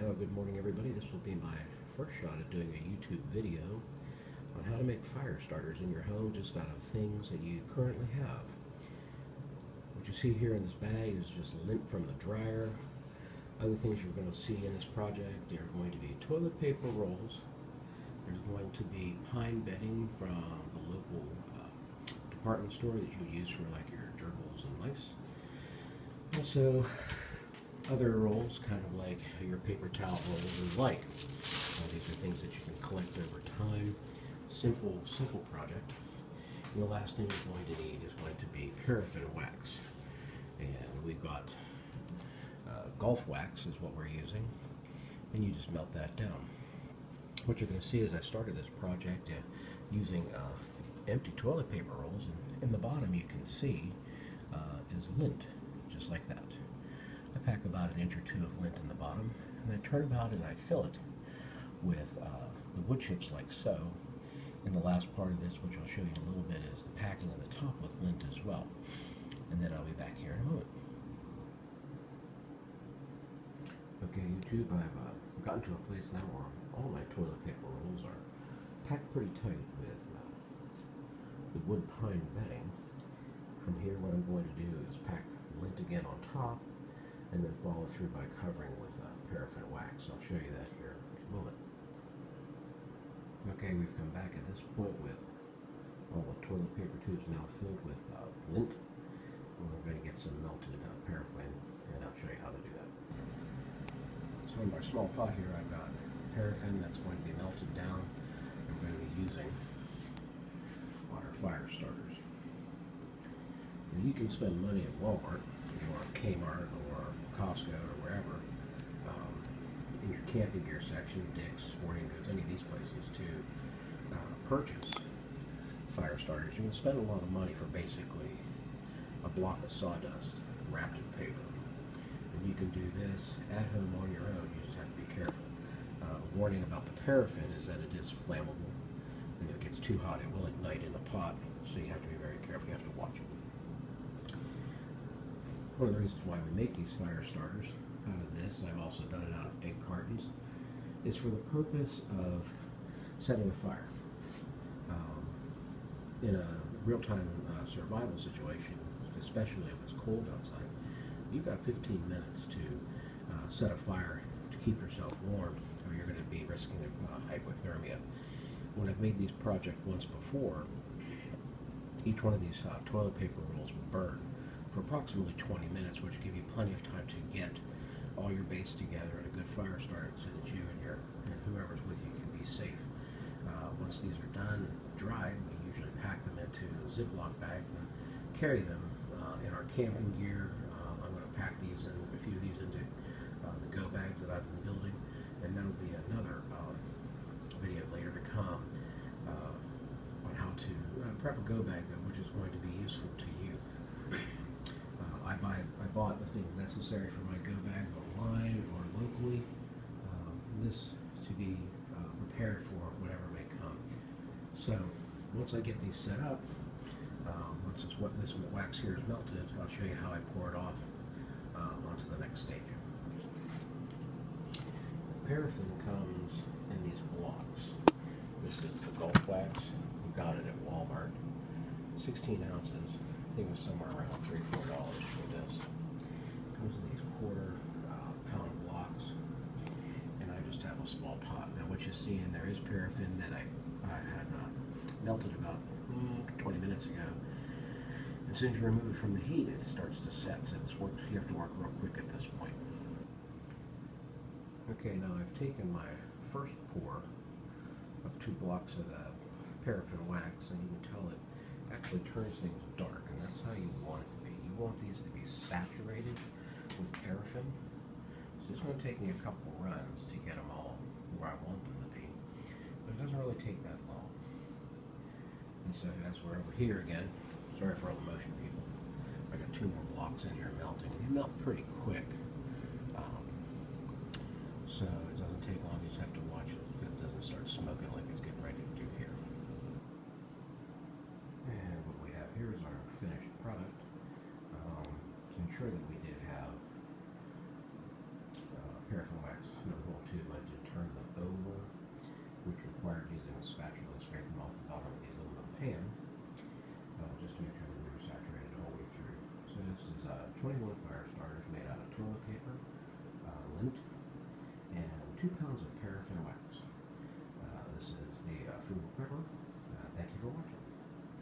Good morning everybody. This will be my first shot at doing a YouTube video on how to make fire starters in your home just out of things that you currently have. What you see here in this bag is just lint from the dryer. Other things you're going to see in this project are going to be toilet paper rolls. There's going to be pine bedding from the local department store that you would use for like your gerbils and mice. Also, other rolls, kind of like your paper towel rolls and like. These are things that you can collect over time. Simple project. And the last thing you're going to need is going to be paraffin wax. And we've got golf wax is what we're using. And you just melt that down. What you're going to see as I started this project using empty toilet paper rolls, and in the bottom you can see is lint, just like that. I pack about an inch or two of lint in the bottom, and I turn about and I fill it with the wood chips like so. And the last part of this, which I'll show you in a little bit, is the packing on the top with lint as well. And then I'll be back here in a moment. Okay, YouTube, I've gotten to a place now where all my toilet paper rolls are packed pretty tight with the wood pine bedding. From here, what I'm going to do is pack lint again on top, and then follow through by covering with paraffin wax. I'll show you that here in a moment. Okay, we've come back at this point with all the toilet paper tubes now filled with lint. And we're going to get some melted paraffin, and I'll show you how to do that. So in my small pot here, I've got paraffin that's going to be melted down. I'm going to be using our fire starters. And you can spend money at Walmart or Kmart or Costco or wherever, in your camping gear section, Dick's, Sporting Goods, any of these places to purchase fire starters. You can spend a lot of money for basically a block of sawdust wrapped in paper. And you can do this at home on your own. You just have to be careful. Warning about the paraffin is that it is flammable. And if it gets too hot, it will ignite in the pot, so you have to be very careful. You have to watch it. One of the reasons why we make these fire starters out of this, I've also done it out of egg cartons, is for the purpose of setting a fire. In a real-time survival situation, especially if it's cold outside, you've got 15 minutes to set a fire to keep yourself warm, or you're going to be risking hypothermia. When I've made these projects once before, each one of these toilet paper rolls will burn for approximately 20 minutes, which give you plenty of time to get all your base together and a good fire started so that you and whoever's with you can be safe. Once these are done, dried, we usually pack them into a Ziploc bag and carry them in our camping gear. I'm going to pack these and a few of these into the go bags that I've been building, and that'll be another video later to come on how to prep a go bag, which is going to be useful to you. I bought the things necessary for my go bag online or locally. This to be prepared for whatever may come. So once I get these set up, once this wax here is melted, I'll show you how I pour it off onto the next stage. Paraffin comes in these blocks. This is the golf wax. We got it at Walmart. 16 ounces. I think it was somewhere around $3 or $4 for this. It comes in these quarter-pound blocks, and I just have a small pot. Now, what you see in there is paraffin that I had melted about 20 minutes ago. As soon as you remove it from the heat, it starts to set. So this works. You have to work real quick at this point. Okay, now I've taken my first pour of 2 blocks of the paraffin wax, and you can tell it actually turns things dark, and that's how you want it to be. You want these to be saturated with paraffin. So it's going to take me a couple runs to get them all where I want them to be, but it doesn't really take that long. And so as we're over here again, sorry for all the motion, people. I got 2 more blocks in here melting, and they melt pretty quick. So it doesn't take long. You just have to watch it. It doesn't start smoking like it's getting ready to do here. And what we have here is our finished product. To ensure that we did have paraffin wax in the whole tube. I did turn them over, which required using a spatula and scraping off the bottom of the aluminum pan, just to make sure that we were saturated all the way through. So this is 21 fire starters made out of toilet paper, lint, and 2 pounds of paraffin wax. This is the Frugal Prepper. Thank you for watching.